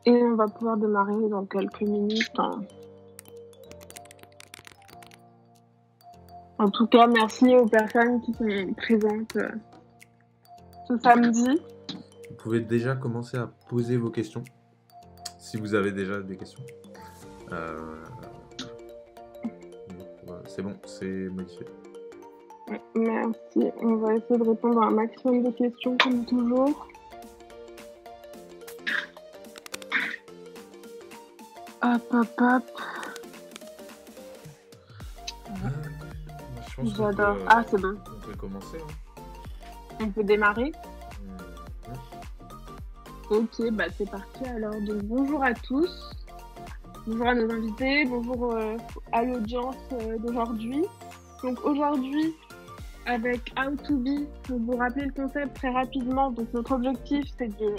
Et on va pouvoir démarrer dans quelques minutes. En tout cas, merci aux personnes qui sont présentes ce samedi. Vous pouvez déjà commencer à poser vos questions, si vous avez déjà des questions. C'est bon, c'est modifié. Merci. On va essayer de répondre à un maximum de questions, comme toujours. Hop. J'adore. Ah, c'est bon. On peut commencer. On peut démarrer. Ok, bah c'est parti alors. Donc bonjour à tous. Bonjour à nos invités. Bonjour à l'audience d'aujourd'hui. Donc aujourd'hui, avec How to Be, pour vous rappeler le concept très rapidement, donc notre objectif c'est de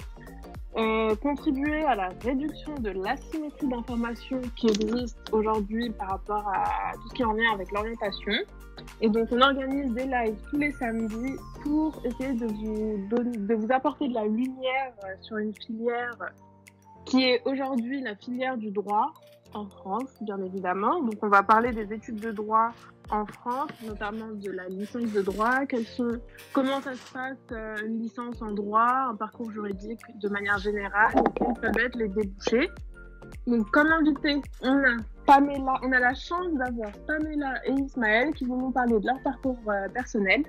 contribuer à la réduction de l'asymétrie d'information qui existe aujourd'hui par rapport à tout ce qui est en lien avec l'orientation. Et donc on organise des lives tous les samedis pour essayer de vous apporter de la lumière sur une filière qui est aujourd'hui la filière du droit en France, bien évidemment. Donc on va parler des études de droit en France, notamment de la licence de droit, comment ça se passe une licence en droit, un parcours juridique de manière générale, et quels peuvent être les débouchés. Donc comme invité, on a la chance d'avoir Pamela et Ismaël qui vont nous parler de leur parcours personnel.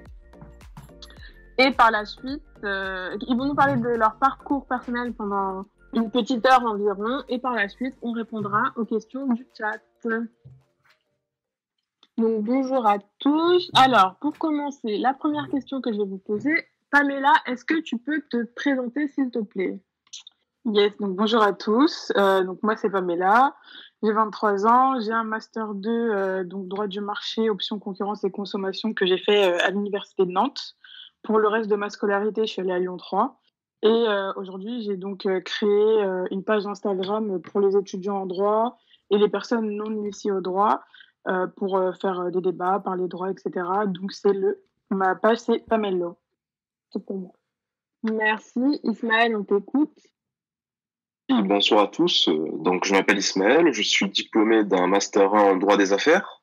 Et par la suite, ils vont nous parler de leur parcours personnel pendant une petite heure environ. Et par la suite, on répondra aux questions du chat. Donc bonjour à tous. Alors, pour commencer, la première question que je vais vous poser, Pamela, est-ce que tu peux te présenter s'il te plaît? Yes, donc bonjour à tous. Donc moi c'est Pamela, j'ai 23 ans, j'ai un master 2 donc droit du marché, option concurrence et consommation que j'ai fait à l'université de Nantes. Pour le reste de ma scolarité, je suis allée à Lyon 3 et aujourd'hui j'ai donc créé une page Instagram pour les étudiants en droit et les personnes non initiées au droit pour faire des débats, parler droit, etc. Donc ma page c'est Pamelo. C'est pour moi. Merci. Ismaël, on t'écoute. Bonsoir à tous. Donc, je m'appelle Ismaël. Je suis diplômé d'un master 1 en droit des affaires,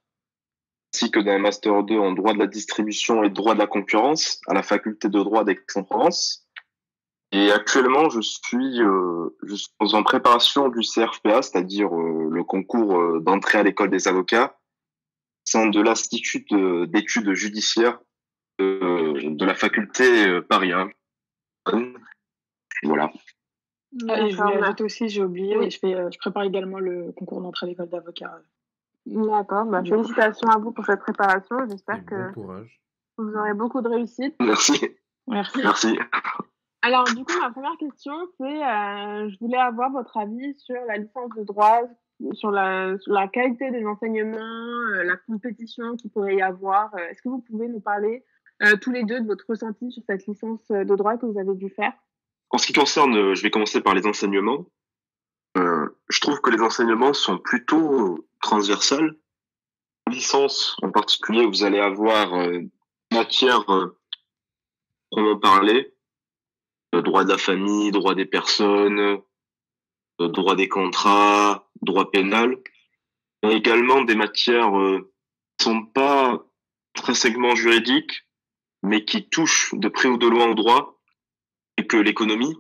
ainsi que d'un master 2 en droit de la distribution et droit de la concurrence à la faculté de droit d'Aix-en-Provence. Et actuellement, je suis en préparation du CRFPA, c'est-à-dire le concours d'entrée à l'école des avocats, au sein de l'Institut d'études judiciaires de la faculté Paris 1. Voilà. Et je voulais ajouter aussi, j'ai oublié, oui. Je prépare également le concours d'entrée à l'école d'avocat. D'accord, félicitations à vous pour cette préparation. J'espère que vous aurez beaucoup de réussite. Merci. Alors, du coup, ma première question, c'est je voulais avoir votre avis sur la licence de droit, sur la qualité des enseignements, la compétition qu'il pourrait y avoir. Est-ce que vous pouvez nous parler tous les deux de votre ressenti sur cette licence de droit que vous avez dû faire? En ce qui concerne, je vais commencer par les enseignements. Je trouve que les enseignements sont plutôt transversales. En licence, en particulier, vous allez avoir matière proprement parler, droit de la famille, droit des personnes, droit des contrats, droit pénal, mais également des matières qui sont pas intrinsèquement juridiques, mais qui touchent de près ou de loin au droit, et que l'économie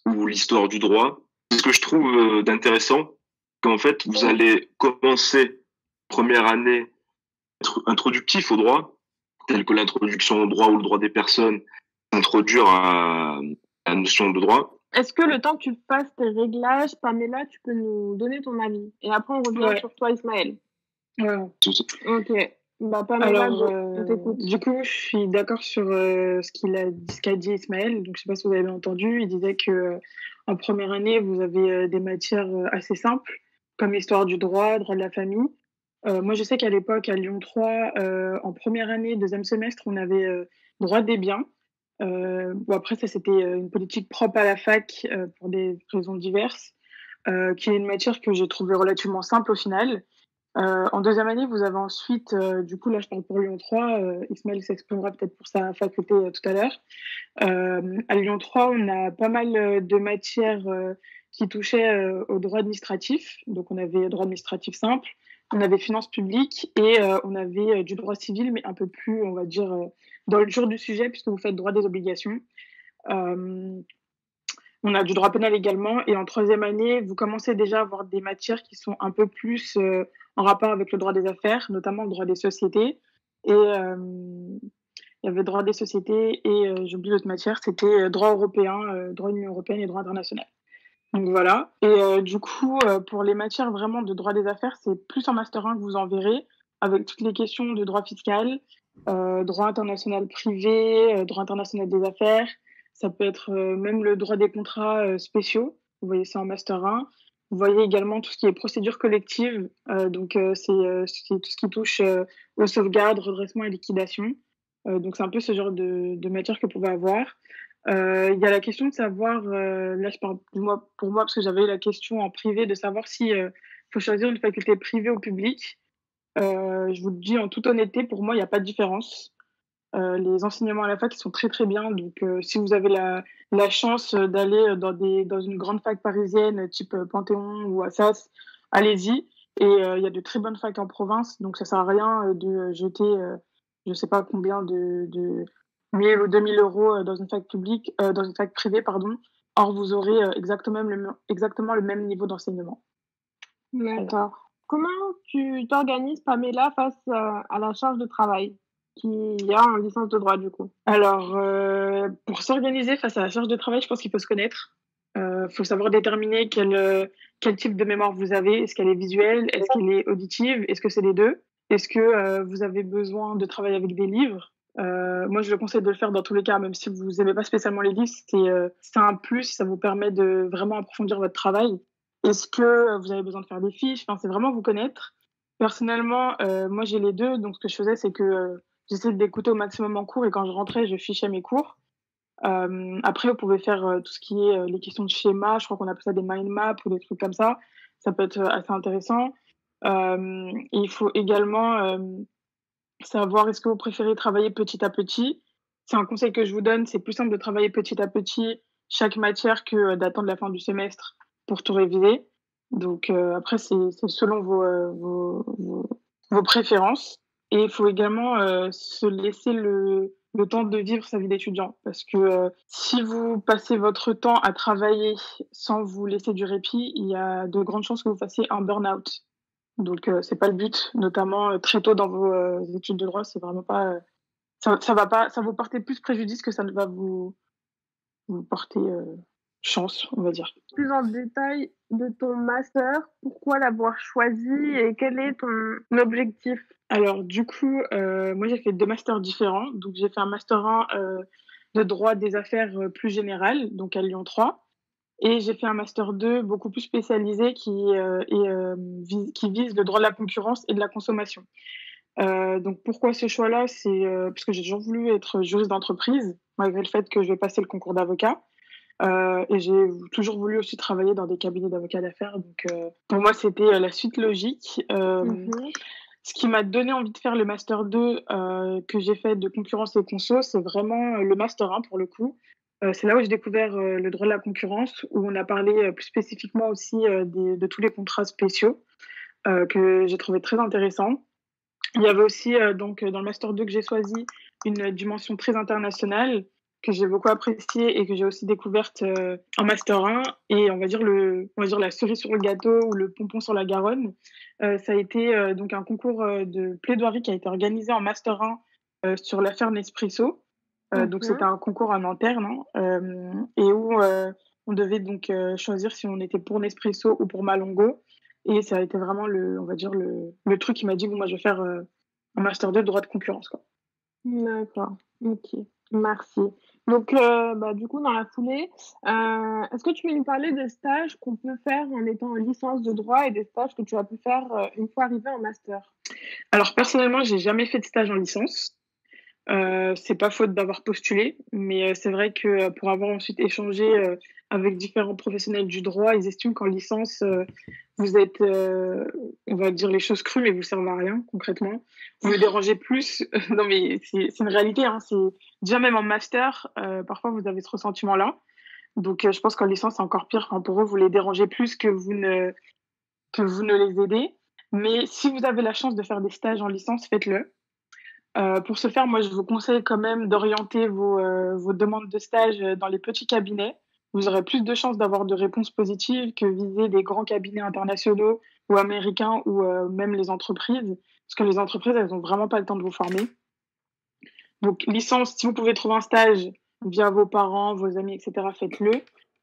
ou l'histoire du droit. Ce que je trouve d'intéressant, qu'en fait, vous allez commencer première année introductif au droit, tel que l'introduction au droit ou le droit des personnes, introduire à la notion de droit. Est-ce que le temps que tu fasses tes réglages, Pamela, tu peux nous donner ton avis? Et après, on revient sur toi, Ismaël. Ok. Pamela, alors, on t'écoute. Du coup, je suis d'accord sur ce qu'a dit Ismaël. Donc, je sais pas si vous avez entendu. Il disait que en première année, vous avez des matières assez simples, comme histoire du droit, droit de la famille. Moi, je sais qu'à l'époque, à Lyon 3, en première année, deuxième semestre, on avait droit des biens. Après, ça, c'était une politique propre à la fac pour des raisons diverses, qui est une matière que j'ai trouvée relativement simple au final. En deuxième année, vous avez ensuite, du coup, là, je parle pour Lyon 3, Ismaël s'exprimera peut-être pour sa faculté tout à l'heure. À Lyon 3, on a pas mal de matières qui touchaient au droit administratif. Donc, on avait droit administratif simple, on avait finances publiques et on avait du droit civil, mais un peu plus, on va dire, dans le jour du sujet, puisque vous faites droit des obligations. On a du droit pénal également. Et en troisième année, vous commencez déjà à avoir des matières qui sont un peu plus en rapport avec le droit des affaires, notamment le droit des sociétés. Et il y avait droit des sociétés et j'oublie l'autre matière, c'était droit européen, droit de l'Union européenne et droit international. Donc voilà. Et du coup, pour les matières vraiment de droit des affaires, c'est plus en master 1 que vous en verrez, avec toutes les questions de droit fiscal, droit international privé, droit international des affaires. Ça peut être même le droit des contrats spéciaux. Vous voyez ça en master 1. Vous voyez également tout ce qui est procédure collective. Donc c'est tout ce qui touche aux sauvegardes, redressement et liquidation. Donc c'est un peu ce genre de matière que vous pouvez avoir. Il y a la question de savoir, là je parle pour moi parce que j'avais eu la question en privé de savoir si faut choisir une faculté privée ou publique. Je vous le dis en toute honnêteté, pour moi il n'y a pas de différence. Les enseignements à la fac ils sont très très bien, donc si vous avez la chance d'aller dans une grande fac parisienne type Panthéon ou Assas, allez-y. Et il y a de très bonnes facs en province, donc ça sert à rien de jeter je sais pas combien de 1000 ou 2000 euros dans une fac publique, dans une fac privée, pardon. Or, vous aurez exactement le même niveau d'enseignement. D'accord. Voilà. Comment tu t'organises, Pamela, face à la charge de travail qu'il y a en licence de droit, du coup? Alors, pour s'organiser face à la charge de travail, je pense qu'il faut se connaître. Faut savoir déterminer quel type de mémoire vous avez. Est-ce qu'elle est visuelle? Est-ce qu'elle est auditive? Est-ce que c'est les deux? Est-ce que vous avez besoin de travailler avec des livres? Moi, je le conseille de le faire dans tous les cas, même si vous n'aimez pas spécialement les livres, c'est un plus, ça vous permet de vraiment approfondir votre travail. Est-ce que vous avez besoin de faire des fiches? Enfin, c'est vraiment vous connaître. Personnellement, moi, j'ai les deux, donc ce que je faisais, c'est que j'essayais d'écouter au maximum en cours et quand je rentrais, je fichais mes cours. Après, vous pouvez faire tout ce qui est les questions de schéma, je crois qu'on appelle ça des mind maps ou des trucs comme ça. Ça peut être assez intéressant. Il faut également savoir est-ce que vous préférez travailler petit à petit. C'est un conseil que je vous donne, c'est plus simple de travailler petit à petit chaque matière que d'attendre la fin du semestre pour tout réviser. Donc après, c'est selon vos préférences. Et il faut également se laisser le temps de vivre sa vie d'étudiant. Parce que si vous passez votre temps à travailler sans vous laisser du répit, il y a de grandes chances que vous fassiez un burn-out. Donc c'est pas le but, notamment très tôt dans vos études de droit, c'est vraiment pas ça va pas, ça vous porter plus préjudice que ça ne va vous porter chance, on va dire. Plus en détail de ton master, pourquoi l'avoir choisi et quel est ton objectif? Alors du coup, moi j'ai fait 2 masters différents. Donc j'ai fait un master 1 de droit des affaires plus général, donc à Lyon 3. Et j'ai fait un master 2 beaucoup plus spécialisé qui vise le droit de la concurrence et de la consommation. Donc pourquoi ce choix-là? C'est parce que j'ai toujours voulu être juriste d'entreprise, malgré le fait que je vais passer le concours d'avocat. Et j'ai toujours voulu aussi travailler dans des cabinets d'avocats d'affaires. Donc pour moi, c'était la suite logique. Ce qui m'a donné envie de faire le master 2 que j'ai fait de concurrence et conso, c'est vraiment le master 1 pour le coup. C'est là où j'ai découvert le droit de la concurrence, où on a parlé plus spécifiquement aussi de tous les contrats spéciaux que j'ai trouvé très intéressants. Il y avait aussi, donc, dans le Master 2 que j'ai choisi, une dimension très internationale que j'ai beaucoup appréciée et que j'ai aussi découverte en Master 1. Et on va dire la cerise sur le gâteau ou le pompon sur la Garonne. Ça a été donc un concours de plaidoirie qui a été organisé en Master 1 sur l'affaire Nespresso. Donc c'était un concours en interne et où on devait donc choisir si on était pour Nespresso ou pour Malongo. Et ça a été vraiment le truc qui m'a dit bon, moi je vais faire un master 2 de droit de concurrence, quoi. D'accord, ok, merci. Donc du coup dans la foulée, est-ce que tu peux nous parler des stages qu'on peut faire en étant en licence de droit et des stages que tu as pu faire une fois arrivé en master? Alors personnellement, j'ai jamais fait de stage en licence. C'est pas faute d'avoir postulé, mais c'est vrai que pour avoir ensuite échangé avec différents professionnels du droit, ils estiment qu'en licence, vous êtes, on va dire les choses crues, mais vous servez à rien concrètement. Vous les dérangez plus. Non, mais c'est une réalité. Hein. C'est déjà même en master, parfois vous avez ce ressentiment-là. Donc, je pense qu'en licence, c'est encore pire. Enfin, pour eux, vous les dérangez plus que vous ne les aidez. Mais si vous avez la chance de faire des stages en licence, faites-le. Pour ce faire, moi, je vous conseille quand même d'orienter vos demandes de stage dans les petits cabinets. Vous aurez plus de chances d'avoir de réponses positives que viser des grands cabinets internationaux ou américains ou même les entreprises. Parce que les entreprises, elles n'ont vraiment pas le temps de vous former. Donc, licence, si vous pouvez trouver un stage via vos parents, vos amis, etc., faites-le.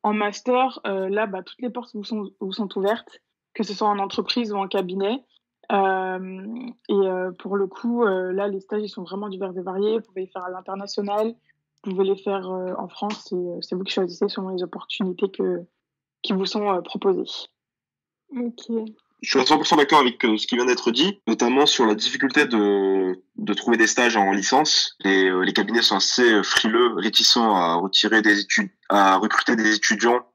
En master, là, toutes les portes vous sont ouvertes, que ce soit en entreprise ou en cabinet. Pour le coup, là, les stages, ils sont vraiment divers et variés. Vous pouvez les faire à l'international, vous pouvez les faire en France, et c'est vous qui choisissez selon les opportunités qui vous sont proposées. Ok. Je suis à 100% d'accord avec ce qui vient d'être dit, notamment sur la difficulté de trouver des stages en licence. Les cabinets sont assez frileux, réticents à recruter des étudiants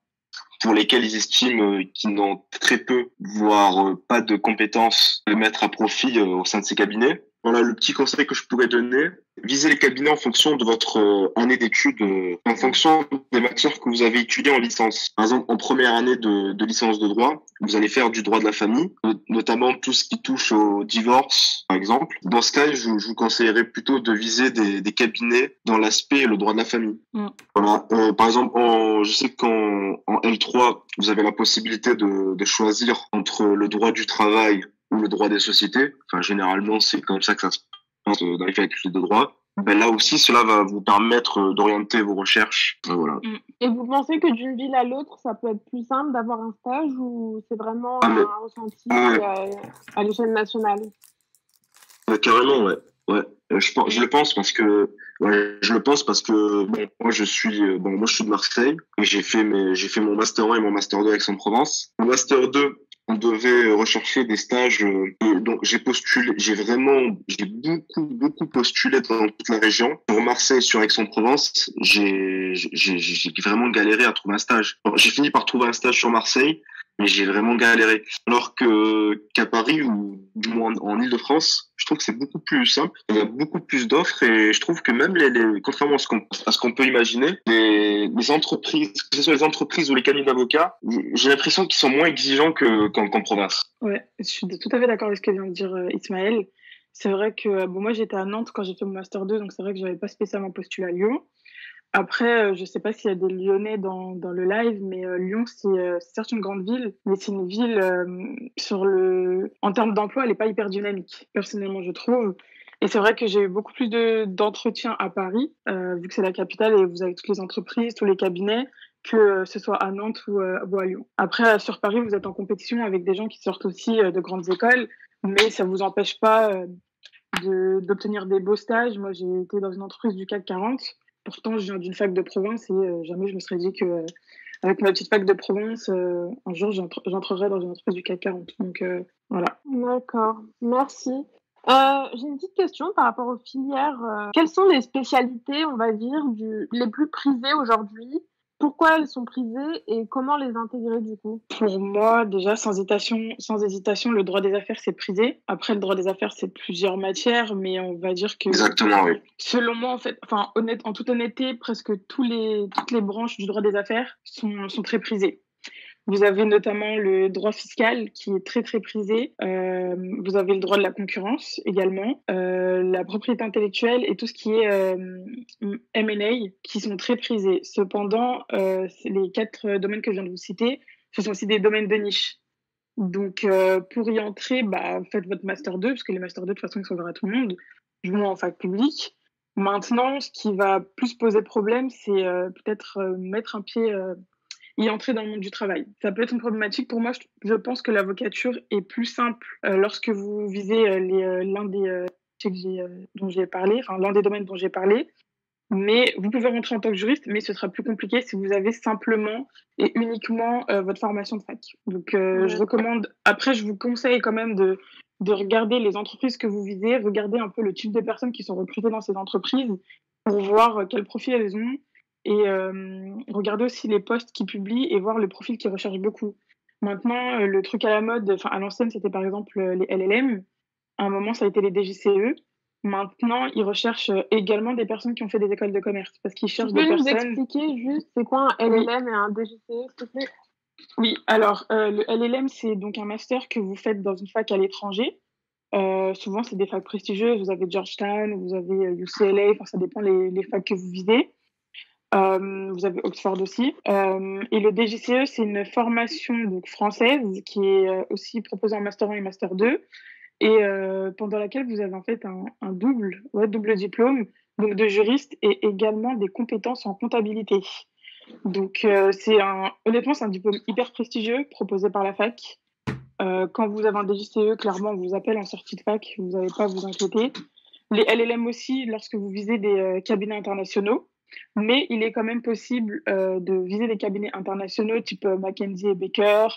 pour lesquels ils estiment qu'ils n'ont très peu, voire pas de compétences de mettre à profit au sein de ces cabinets. Voilà le petit conseil que je pourrais donner. Visez les cabinets en fonction de votre année d'études, en fonction des matières que vous avez étudiées en licence. Par exemple, en première année de licence de droit, vous allez faire du droit de la famille, notamment tout ce qui touche au divorce, par exemple. Dans ce cas, je vous conseillerais plutôt de viser des cabinets dans l'aspect le droit de la famille. Voilà. Par exemple, je sais qu'en L3, vous avez la possibilité de choisir entre le droit du travail ou le droit des sociétés. Enfin, généralement, c'est comme ça que ça se passe dans les facultés de droit. Ben là aussi, cela va vous permettre d'orienter vos recherches. Voilà. Et vous pensez que d'une ville à l'autre, ça peut être plus simple d'avoir un stage ou c'est vraiment un ressenti à l'échelle nationale? Carrément, ouais. Ouais. Je le pense parce que bon, moi je suis de Marseille et j'ai fait mon master 1 et mon master 2 à Aix-en-Provence. Mon master 2, on devait rechercher des stages et donc j'ai beaucoup postulé dans toute la région. Sur Marseille, sur Aix-en-Provence, j'ai vraiment galéré à trouver un stage. Alors, j'ai fini par trouver un stage sur Marseille, mais j'ai vraiment galéré. Alors qu'à Paris ou du moins en Île-de-France, je trouve que c'est beaucoup plus simple. Il y a beaucoup plus d'offres et je trouve que même contrairement à ce qu'on peut imaginer, les entreprises, que ce soit les entreprises ou les cabinets d'avocats, j'ai l'impression qu'ils sont moins exigeants qu'en province. Ouais, je suis tout à fait d'accord avec ce que vient de dire Ismaël. C'est vrai que moi j'étais à Nantes quand j'ai fait mon master 2, donc c'est vrai que j'avais pas spécialement postulé à Lyon. Après, je sais pas s'il y a des Lyonnais dans le live, mais Lyon, c'est certes une grande ville, mais c'est une ville en termes d'emploi, elle est pas hyper dynamique, personnellement, je trouve. Et c'est vrai que j'ai eu beaucoup plus d'entretiens à Paris, vu que c'est la capitale et vous avez toutes les entreprises, tous les cabinets, que ce soit à Nantes ou à Lyon. Après, sur Paris, vous êtes en compétition avec des gens qui sortent aussi de grandes écoles, mais ça vous empêche pas d'obtenir des beaux stages. Moi, j'ai été dans une entreprise du CAC 40. Pourtant, je viens d'une fac de province et jamais je me serais dit que avec ma petite fac de province, un jour, j'entrerai dans une entreprise du CAC 40. Donc, voilà. D'accord, merci. J'ai une petite question par rapport aux filières. Quelles sont les spécialités, on va dire, les plus prisées aujourd'hui? Pourquoi elles sont prisées et comment les intégrer du coup? Pour moi, déjà, sans hésitation, le droit des affaires, c'est prisé. Après, le droit des affaires, c'est plusieurs matières, mais on va dire que... Exactement, oui. Selon moi, en fait, en toute honnêteté, presque toutes les branches du droit des affaires sont très prisées. Vous avez notamment le droit fiscal qui est très très prisé. Vous avez le droit de la concurrence également, la propriété intellectuelle et tout ce qui est M&A qui sont très prisés. Cependant, les 4 domaines que je viens de vous citer, ce sont aussi des domaines de niche. Donc, pour y entrer, faites votre master 2, parce que les master 2, de toute façon, ils sont ouverts à tout le monde, du moins en fac publique. Maintenant, ce qui va plus poser problème, c'est peut-être mettre un pied... y entrer dans le monde du travail. Ça peut être une problématique. Pour moi, je pense que l'avocature est plus simple lorsque vous visez l'un des dont j'ai parlé, enfin l'un des domaines dont j'ai parlé. Mais vous pouvez rentrer en tant que juriste, mais ce sera plus compliqué si vous avez simplement et uniquement votre formation de fac. Donc, je recommande. Après, je vous conseille quand même de regarder les entreprises que vous visez, regarder un peu le type de personnes qui sont recrutées dans ces entreprises pour voir quel profil elles ont. Et regarder aussi les posts qu'ils publient et voir le profil qu'ils recherchent beaucoup. Maintenant, le truc à la mode, à l'ancienne, c'était par exemple les LLM. À un moment, ça a été les DGCE. Maintenant, ils recherchent également des personnes qui ont fait des écoles de commerce parce qu'ils Tu cherchent peux des nous personnes. expliquer juste c'est quoi un Oui, LLM et un DGCE, s'il te plaît? oui. Alors, le LLM, c'est donc un master que vous faites dans une fac à l'étranger. Souvent, c'est des facs prestigieuses. Vous avez Georgetown, vous avez UCLA, enfin, ça dépend les facs que vous visez. Vous avez Oxford aussi. Et le DGCE, c'est une formation donc, française qui est aussi proposée en Master 1 et Master 2 et pendant laquelle vous avez en fait un double diplôme donc de juriste et également des compétences en comptabilité. Donc, honnêtement, c'est un diplôme hyper prestigieux proposé par la fac. Quand vous avez un DGCE, clairement, on vous appelle en sortie de fac, vous n'avez pas à vous inquiéter. Les LLM aussi, lorsque vous visez des cabinets internationaux, mais il est quand même possible de viser des cabinets internationaux type McKinsey et Baker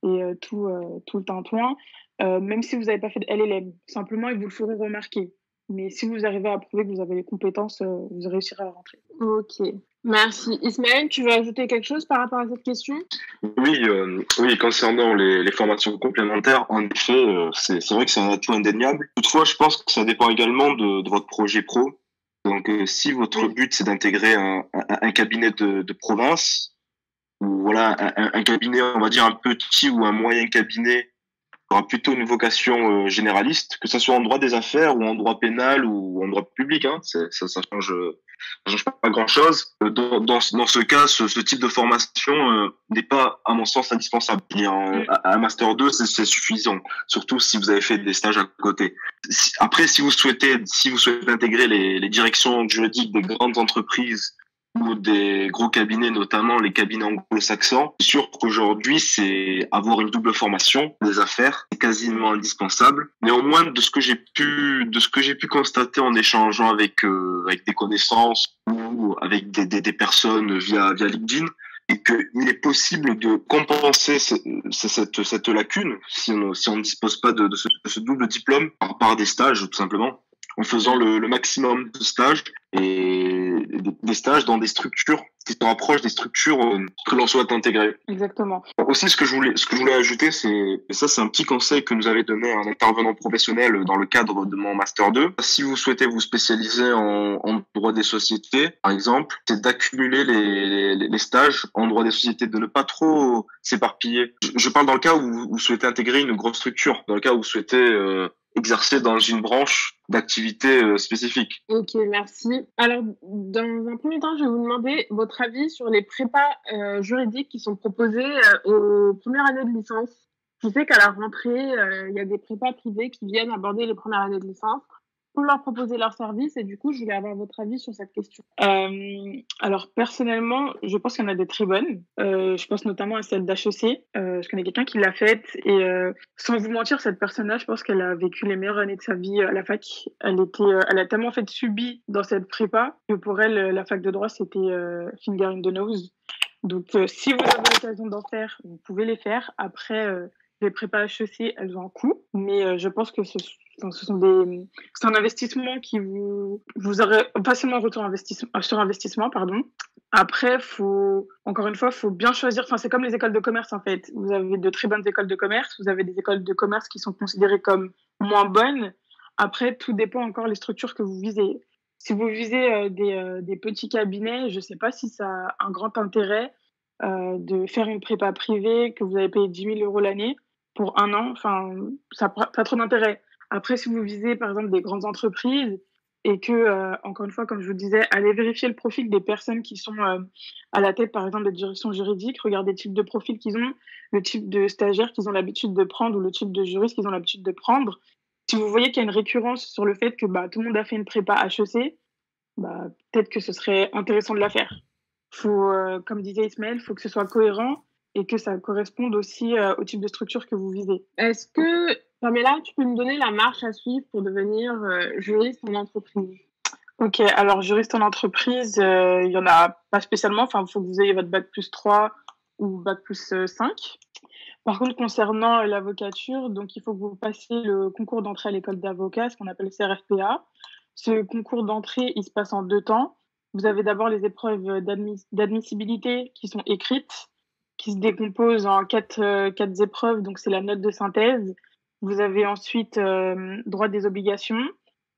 et tout le tintouin, même si vous n'avez pas fait de LLM. Simplement, ils vous le feront remarquer. Mais si vous arrivez à prouver que vous avez les compétences, vous réussirez à rentrer. Ok. Merci. Ismaël, tu veux ajouter quelque chose par rapport à cette question? Oui, concernant les formations complémentaires, en effet, c'est vrai que c'est un atout indéniable. Toutefois, je pense que ça dépend également de votre projet pro. Donc, si votre Oui. but, c'est d'intégrer un cabinet de province, ou voilà, un cabinet, on va dire, un petit ou un moyen cabinet, aura plutôt une vocation généraliste, que ce soit en droit des affaires ou en droit pénal ou en droit public, hein, ça change pas grand-chose. Dans ce cas, ce type de formation n'est pas, à mon sens, indispensable. Un master 2, c'est suffisant, surtout si vous avez fait des stages à côté. Après, si vous souhaitez intégrer les directions juridiques des grandes entreprises ou des gros cabinets, notamment les cabinets anglo-saxons, c'est sûr qu'aujourd'hui, c'est avoir une double formation des affaires, c'est quasiment indispensable. Néanmoins, de ce que j'ai pu constater en échangeant avec des connaissances ou avec des personnes via LinkedIn, et qu'il est possible de compenser cette lacune si on ne dispose pas de ce double diplôme par des stages, tout simplement, en faisant le maximum de stages et des stages dans des structures qui se rapprochent des structures que l'on souhaite intégrer. Exactement. Aussi, ce que je voulais ajouter, c'est un petit conseil que nous avait donné un intervenant professionnel dans le cadre de mon Master 2. Si vous souhaitez vous spécialiser en droit des sociétés, par exemple, c'est d'accumuler les stages en droit des sociétés, de ne pas trop s'éparpiller. Je parle dans le cas où vous souhaitez intégrer une grosse structure, dans le cas où vous souhaitez exercer dans une branche d'activité spécifique. Ok, merci. Alors, dans un premier temps, je vais vous demander votre avis sur les prépas juridiques qui sont proposés aux premières années de licence. Je sais qu'à la rentrée, il y a des prépas privés qui viennent aborder les premières années de licence pour leur proposer leurs services et du coup, je voulais avoir votre avis sur cette question. Alors, personnellement, je pense qu'il y en a des très bonnes. Je pense notamment à celle d'HEC. Je connais quelqu'un qui l'a faite et sans vous mentir, cette personne-là, je pense qu'elle a vécu les meilleures années de sa vie à la fac. Elle a tellement fait de subi dans cette prépa que pour elle, la fac de droit, c'était finger in the nose. Donc, si vous avez l'occasion d'en faire, vous pouvez les faire. Après, les prépas HEC, elles ont un coût, mais je pense que c'est un investissement qui vous aurez facilement retour sur investissement, pardon. Après, encore une fois, faut bien choisir. Enfin, c'est comme les écoles de commerce, en fait. Vous avez de très bonnes écoles de commerce, vous avez des écoles de commerce qui sont considérées comme moins bonnes. Après, tout dépend encore des structures que vous visez. Si vous visez des petits cabinets, je sais pas si ça a un grand intérêt de faire une prépa privée que vous avez payé 10 000 € l'année pour un an. Enfin, ça n'a pas trop d'intérêt. Après, si vous visez, par exemple, des grandes entreprises et que, encore une fois, comme je vous disais, allez vérifier le profil des personnes qui sont à la tête, par exemple, des directions juridiques, regardez le type de profil qu'ils ont, le type de stagiaires qu'ils ont l'habitude de prendre ou le type de juriste qu'ils ont l'habitude de prendre. Si vous voyez qu'il y a une récurrence sur le fait que tout le monde a fait une prépa HEC, peut-être que ce serait intéressant de la faire. Comme disait Ismaël, il faut que ce soit cohérent et que ça corresponde aussi au type de structure que vous visez. Est-ce que, Pamela, tu peux nous donner la marche à suivre pour devenir juriste en entreprise? Ok, alors juriste en entreprise, il n'y en a pas spécialement. Enfin, il faut que vous ayez votre bac plus 3 ou bac plus 5. Par contre, concernant l'avocature, donc il faut que vous passiez le concours d'entrée à l'école d'avocat, ce qu'on appelle CRFPA. Ce concours d'entrée, il se passe en 2 temps. Vous avez d'abord les épreuves d'admissibilité qui sont écrites, qui se décomposent en 4 épreuves, donc c'est la note de synthèse. Vous avez ensuite droit des obligations.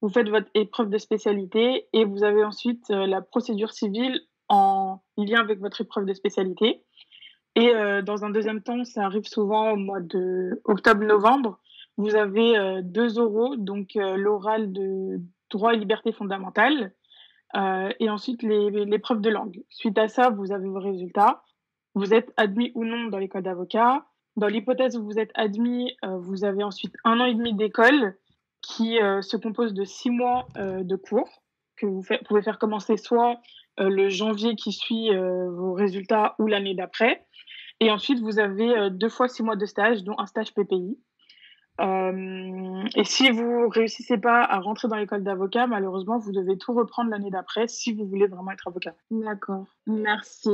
vous faites votre épreuve de spécialité et vous avez ensuite la procédure civile en lien avec votre épreuve de spécialité. Et dans un deuxième temps, ça arrive souvent au mois de octobre-novembre, vous avez 2 oraux, donc l'oral de droit et liberté fondamentales, et ensuite l'épreuve de langue. Suite à ça, vous avez vos résultats. Vous êtes admis ou non dans l'école d'avocat. Dans l'hypothèse où vous êtes admis, vous avez ensuite 1 an et demi d'école qui se compose de 6 mois de cours que vous pouvez faire commencer soit le janvier qui suit vos résultats ou l'année d'après. Et ensuite, vous avez 2 fois 6 mois de stage, dont un stage PPI. Et si vous réussissez pas à rentrer dans l'école d'avocat, malheureusement, vous devez tout reprendre l'année d'après si vous voulez vraiment être avocat. D'accord, merci.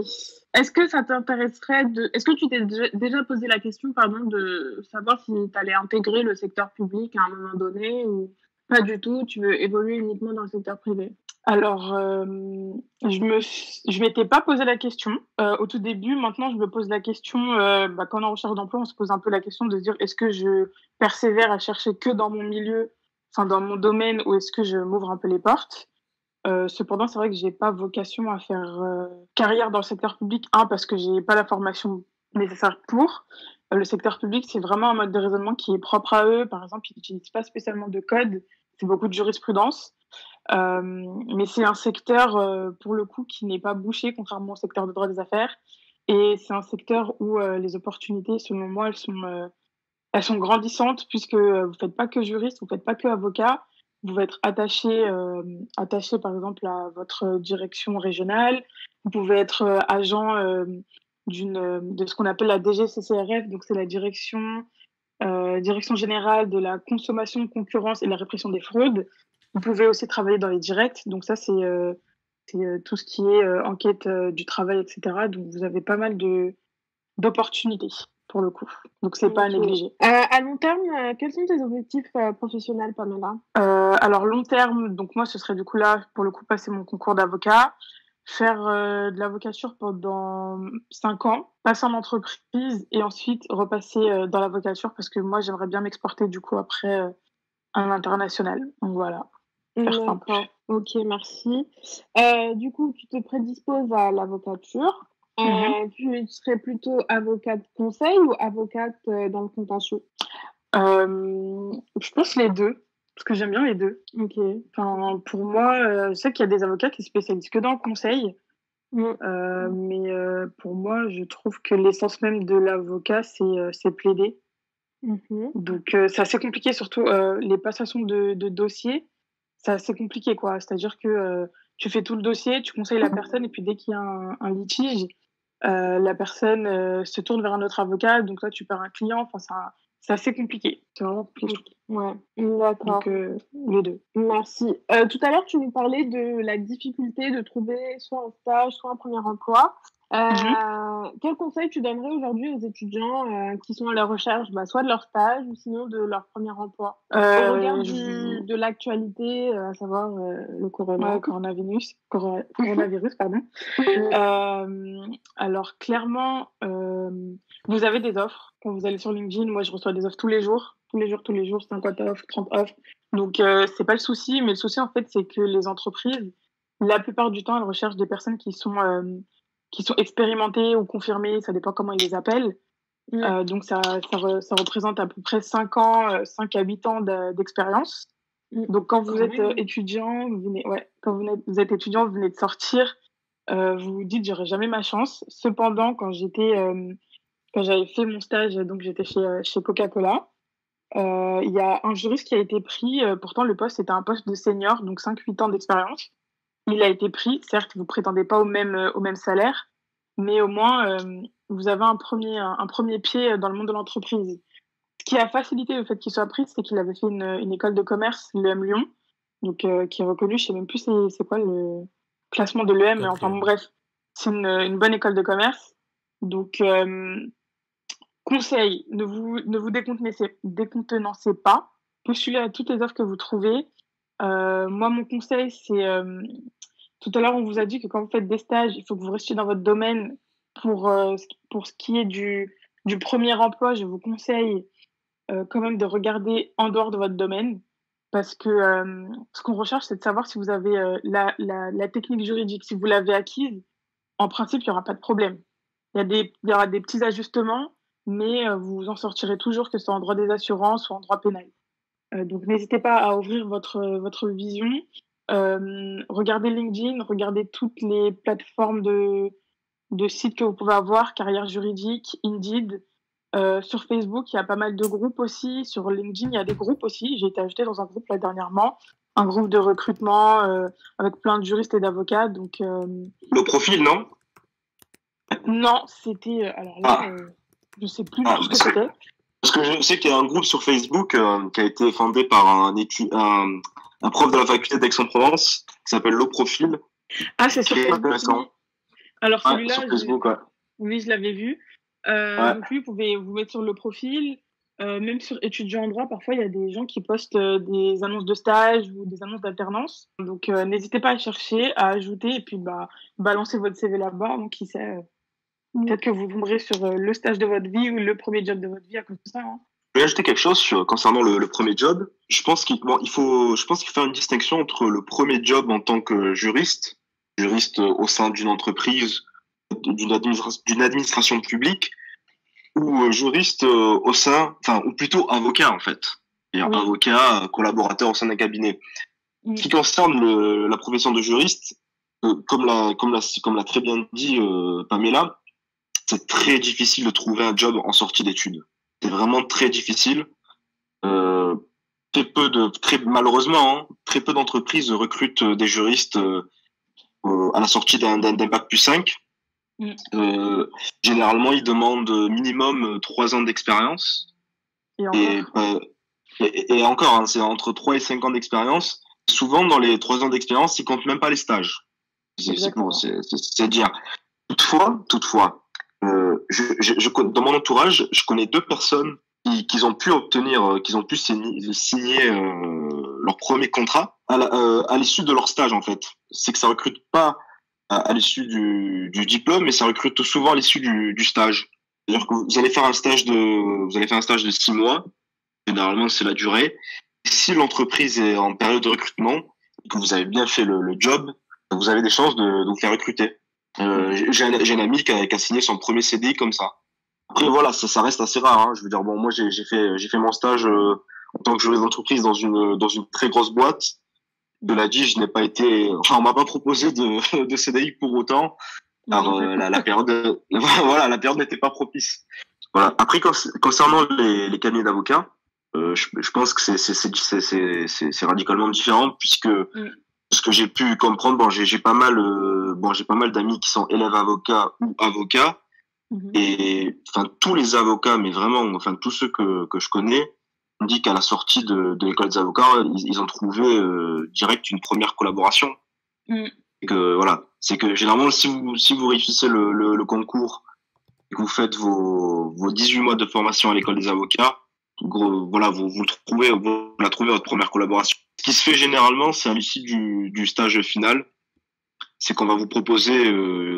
Est-ce que ça t'intéresserait de... Est-ce que tu t'es déjà posé la question, pardon, de savoir si tu allais intégrer le secteur public à un moment donné ou pas du tout, tu veux évoluer uniquement dans le secteur privé? Alors, je m'étais pas posé la question au tout début. Maintenant, je me pose la question, quand on est en recherche d'emploi, on se pose un peu la question de se dire est-ce que je persévère à chercher que dans mon milieu, enfin dans mon domaine, ou est-ce que je m'ouvre un peu les portes. Cependant, c'est vrai que j'ai pas vocation à faire carrière dans le secteur public. Parce que j'ai pas la formation nécessaire pour. Le secteur public, c'est vraiment un mode de raisonnement qui est propre à eux. Par exemple, ils n'utilisent pas spécialement de code, c'est beaucoup de jurisprudence. Mais c'est un secteur, pour le coup, qui n'est pas bouché, contrairement au secteur de droit des affaires. Et c'est un secteur où les opportunités, selon moi, elles sont grandissantes, puisque vous faites pas que juriste, vous faites pas que avocat. Vous pouvez être attaché, par exemple, à votre direction régionale. Vous pouvez être agent de ce qu'on appelle la DGCCRF, donc c'est la direction générale de la consommation, concurrence et de la répression des fraudes. Vous pouvez aussi travailler dans les directs, donc ça c'est tout ce qui est enquête du travail, etc. Donc vous avez pas mal d'opportunités pour le coup. Donc c'est pas à négliger. À long terme, quels sont tes objectifs professionnels, Pamela? Alors long terme, donc moi ce serait du coup là pour le coup passer mon concours d'avocat, faire de l'avocature pendant 5 ans, passer en entreprise et ensuite repasser dans l'avocature parce que moi j'aimerais bien m'exporter du coup après à l'international. Donc voilà. D'accord. Ok, merci. Du coup, tu te prédisposes à l'avocature. Tu serais plutôt avocate conseil ou avocate dans le contentieux? Je pense les deux, parce que j'aime bien les deux. Ok. Enfin, pour moi, je sais qu'il y a des avocats qui se spécialisent que dans le conseil. Mais pour moi, je trouve que l'essence même de l'avocat, c'est plaider. Donc, c'est assez compliqué, surtout les passations de dossiers. C'est assez compliqué, quoi. C'est-à-dire que tu fais tout le dossier, tu conseilles la personne, et puis dès qu'il y a un litige, la personne se tourne vers un autre avocat, donc là, tu perds un client. Enfin, c'est assez compliqué. C'est vraiment compliqué. Ouais, d'accord. Donc, les deux. Merci. Tout à l'heure, tu nous parlais de la difficulté de trouver soit un stage, soit un premier emploi. Quel conseil tu donnerais aujourd'hui aux étudiants qui sont à la recherche soit de leur stage ou sinon de leur premier emploi au regard de l'actualité, à savoir le coronavirus, pardon. Alors clairement, vous avez des offres. Quand vous allez sur LinkedIn, moi je reçois des offres tous les jours, 50 offres, 30 offres. Donc c'est pas le souci, mais le souci en fait c'est que les entreprises, la plupart du temps, elles recherchent des personnes qui sont expérimentées ou confirmées, ça dépend comment ils les appellent. Donc ça représente à peu près 5 ans, 5 à 8 ans d'expérience. Donc quand vous êtes étudiant, vous êtes étudiant, vous venez de sortir, vous vous dites j'aurai jamais ma chance. Cependant, quand j'avais fait mon stage, donc j'étais chez Coca-Cola, il y a un juriste qui a été pris, pourtant le poste était un poste de senior, donc 5-8 ans d'expérience. Il a été pris, certes vous prétendez pas au même salaire, mais au moins vous avez un premier pied dans le monde de l'entreprise. Ce qui a facilité le fait qu'il soit pris, c'est qu'il avait fait une école de commerce, l'EM Lyon, donc qui est reconnue, je sais même plus c'est quoi le classement de l'EM, mais enfin bon, bref, c'est une bonne école de commerce. Donc conseil, ne vous décontenancez pas, postulez à toutes les offres que vous trouvez. Moi mon conseil c'est tout à l'heure on vous a dit que quand vous faites des stages, il faut que vous restiez dans votre domaine. Pour ce qui est du premier emploi, je vous conseille quand même de regarder en dehors de votre domaine, parce que ce qu'on recherche, c'est de savoir si vous avez la technique juridique. Si vous l'avez acquise, en principe, il n'y aura pas de problème. Il y aura des petits ajustements, mais vous en sortirez toujours, que ce soit en droit des assurances ou en droit pénal. Donc, n'hésitez pas à ouvrir votre vision. Regardez LinkedIn, regardez toutes les plateformes de sites que vous pouvez avoir, Carrière Juridique, Indeed. Sur Facebook, il y a pas mal de groupes aussi. Sur LinkedIn, il y a des groupes aussi. J'ai été ajoutée dans un groupe là dernièrement, un groupe de recrutement avec plein de juristes et d'avocats. Donc, Le profil, non? non, c'était... alors là, je sais plus ce que c'était. Parce que je sais qu'il y a un groupe sur Facebook qui a été fondé par un prof de la faculté d'Aix-en-Provence qui s'appelle Le Profil. Ah, c'est sur Facebook. Alors celui-là, sur Facebook, ouais. Oui, je l'avais vu. Donc lui, vous pouvez vous mettre sur Le Profil. Même sur étudiants en droit, parfois, il y a des gens qui postent des annonces de stage ou des annonces d'alternance. Donc, n'hésitez pas à chercher, à ajouter et puis balancer votre CV là-bas. Donc, qui sait, peut-être que vous tomberez sur le stage de votre vie ou le premier job de votre vie à cause de ça. Hein. Je vais ajouter quelque chose concernant le premier job. Je pense qu'il faut faire une distinction entre le premier job en tant que juriste au sein d'une entreprise, d'une administration publique, ou juriste ou plutôt avocat en fait. C'est-à-dire avocat, collaborateur au sein d'un cabinet. Ce qui concerne la profession de juriste, comme l'a très bien dit Pamela, c'est très difficile de trouver un job en sortie d'études. C'est vraiment très difficile. Malheureusement, hein, très peu d'entreprises recrutent des juristes à la sortie d'un bac plus 5. Généralement, ils demandent minimum 3 ans d'expérience. Et encore, hein, c'est entre 3 et 5 ans d'expérience. Souvent, dans les 3 ans d'expérience, ils comptent même pas les stages. C'est dire. Toutefois, dans mon entourage, je connais 2 personnes qui ont pu signer leur premier contrat à l'issue de leur stage en fait. C'est que ça recrute pas à l'issue du diplôme, mais ça recrute souvent à l'issue du stage. C'est-à-dire que vous allez faire un stage de 6 mois. Généralement, c'est la durée. Et si l'entreprise est en période de recrutement et que vous avez bien fait le job, vous avez des chances de vous faire recruter. J'ai un ami qui a signé son premier CDI comme ça. Après voilà, ça reste assez rare. Hein. Je veux dire, bon, moi j'ai fait mon stage en tant que juriste d'entreprise dans une très grosse boîte. De la dit, je n'ai pas été. Enfin, on m'a pas proposé de CDI pour autant. Alors la période, voilà, la période n'était pas propice. Voilà. Après, concernant les cabinets d'avocats, je pense que c'est radicalement différent puisque ce que j'ai pu comprendre, bon, j'ai pas mal d'amis qui sont élèves avocats ou avocats. Et enfin tous les avocats, mais vraiment, enfin tous ceux que je connais, on dit qu'à la sortie de l'école des avocats, ils ont trouvé direct une première collaboration. Et que voilà, c'est que généralement si vous réussissez le concours et que vous faites vos 18 mois de formation à l'école des avocats, voilà, vous trouvez votre première collaboration. Ce qui se fait généralement, c'est à l'issue du stage final. C'est qu'on va vous proposer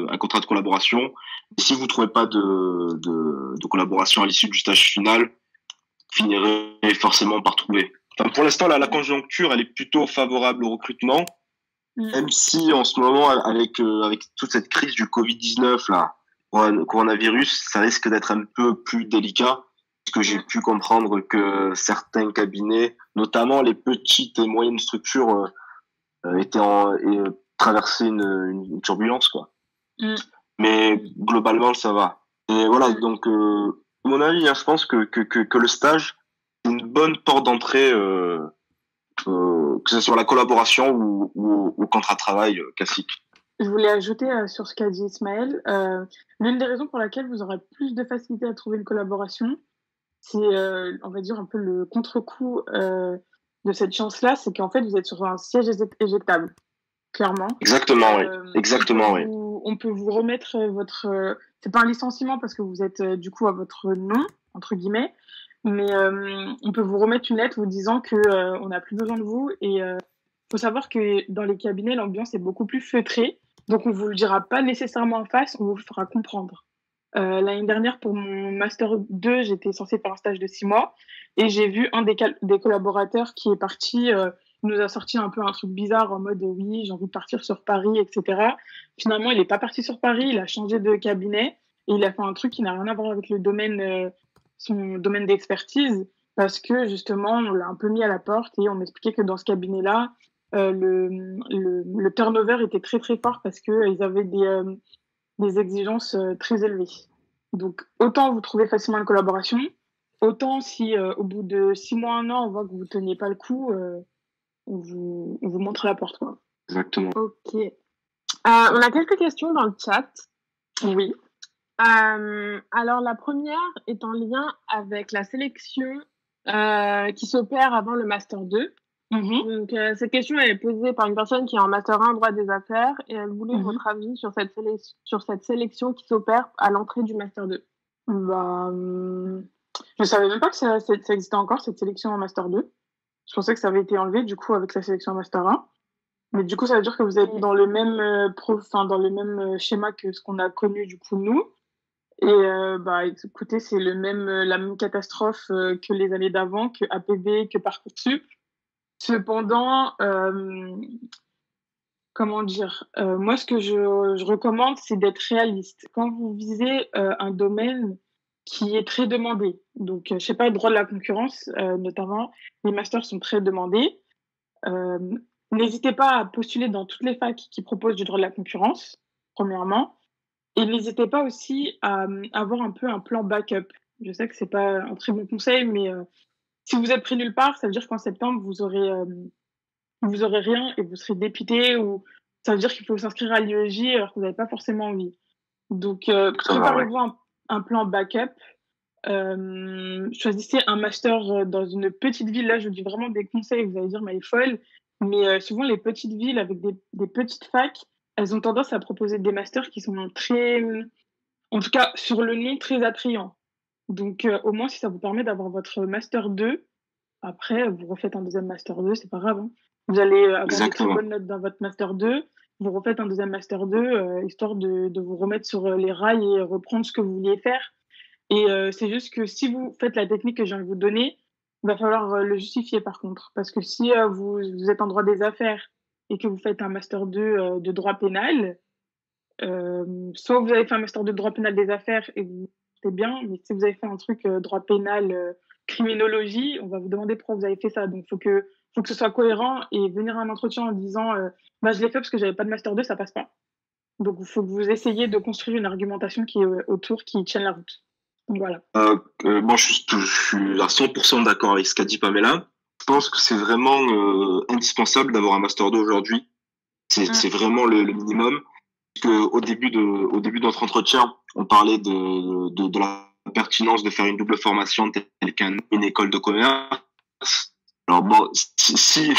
un contrat de collaboration. Et si vous trouvez pas de collaboration à l'issue du stage final, vous finirez forcément par trouver. Enfin, pour l'instant, la conjoncture, elle est plutôt favorable au recrutement, même si en ce moment, avec toute cette crise du Covid-19, là, coronavirus, ça risque d'être un peu plus délicat, parce que j'ai pu comprendre que certains cabinets, notamment les petites et moyennes structures, traverser une turbulence quoi. Mais globalement ça va. Et voilà, donc à mon avis, hein, je pense que le stage c'est une bonne porte d'entrée que ce soit la collaboration ou au contrat de travail classique. Je voulais ajouter sur ce qu'a dit Ismaël, l'une des raisons pour laquelle vous aurez plus de facilité à trouver une collaboration, c'est on va dire un peu le contre-coup de cette chance-là, c'est qu'en fait vous êtes sur un siège éjectable. Clairement. Exactement, oui. Exactement, oui. On peut vous remettre c'est pas un licenciement parce que vous êtes du coup à votre nom, entre guillemets, mais on peut vous remettre une lettre vous disant que on n'a plus besoin de vous et faut savoir que dans les cabinets, l'ambiance est beaucoup plus feutrée, donc on vous le dira pas nécessairement en face, on vous le fera comprendre. L'année dernière, pour mon Master 2, j'étais censée faire un stage de 6 mois et j'ai vu un des collaborateurs qui est parti, il nous a sorti un peu un truc bizarre en mode oui, j'ai envie de partir sur Paris, etc. Finalement, il n'est pas parti sur Paris, il a changé de cabinet et il a fait un truc qui n'a rien à voir avec le domaine, son domaine d'expertise parce que justement, on l'a un peu mis à la porte et on m'expliquait que dans ce cabinet-là, le turnover était très très fort parce qu'ils avaient des exigences très élevées. Donc, autant vous trouvez facilement une collaboration, autant si au bout de 6 mois, un an, on voit que vous ne teniez pas le coup, on vous montre la porte, quoi. Exactement. Ok. On a quelques questions dans le chat. Oui. Alors, la première est en lien avec la sélection qui s'opère avant le Master 2. Donc, cette question est posée par une personne qui est en Master 1 droit des affaires et elle voulait votre avis sur cette sélection qui s'opère à l'entrée du Master 2. Bah, je savais même pas que ça existait encore, cette sélection en Master 2. Je pensais que ça avait été enlevé, du coup, avec la sélection en Master 1. Mais du coup, ça veut dire que vous êtes dans le même, dans le même schéma que ce qu'on a connu, du coup, nous. Et bah, écoutez, c'est la même catastrophe que les années d'avant, que APB, que Parcoursup. Cependant, comment dire, moi, ce que je recommande, c'est d'être réaliste. Quand vous visez un domaine qui est très demandé, donc, je sais pas, le droit de la concurrence, notamment, les masters sont très demandés. N'hésitez pas à postuler dans toutes les facs qui proposent du droit de la concurrence, premièrement. Et n'hésitez pas aussi à avoir un peu un plan backup. Je sais que c'est pas un très bon conseil, mais si vous êtes pris nulle part, ça veut dire qu'en septembre, vous aurez rien et vous serez dépité, ou ça veut dire qu'il faut s'inscrire à l'IEJ alors que vous n'avez pas forcément envie. Donc, préparez-vous un plan backup. Choisissez un master dans une petite ville. Là, je vous dis vraiment des conseils. Vous allez dire, mais elle est folle. Mais souvent, les petites villes avec des petites facs, elles ont tendance à proposer des masters qui sont très, en tout cas, sur le nom, très attrayants. Donc, au moins, si ça vous permet d'avoir votre Master 2, après, vous refaites un deuxième Master 2, c'est pas grave. Hein. Vous allez avoir des très bonnes notes dans votre Master 2, vous refaites un deuxième Master 2, histoire de vous remettre sur les rails et reprendre ce que vous vouliez faire. Et c'est juste que si vous faites la technique que je viens de vous donner, il va falloir le justifier par contre. Parce que si vous êtes en droit des affaires et que vous faites un Master 2 de droit pénal, soit vous avez fait un Master 2 de droit pénal des affaires et c'est bien, mais si vous avez fait un truc droit pénal, criminologie, on va vous demander pourquoi vous avez fait ça. Donc, faut que ce soit cohérent et venir à un entretien en disant bah, je l'ai fait parce que j'avais pas de Master 2, ça passe pas. Donc, il faut que vous essayiez de construire une argumentation qui est autour, qui tienne la route. Donc, voilà. Bon, je suis à 100% d'accord avec ce qu'a dit Pamela. Je pense que c'est vraiment indispensable d'avoir un Master 2 aujourd'hui. C'est vraiment le minimum. Parce que au début de notre entretien, on parlait de la pertinence de faire une double formation telle qu'une école de commerce. Alors bon, si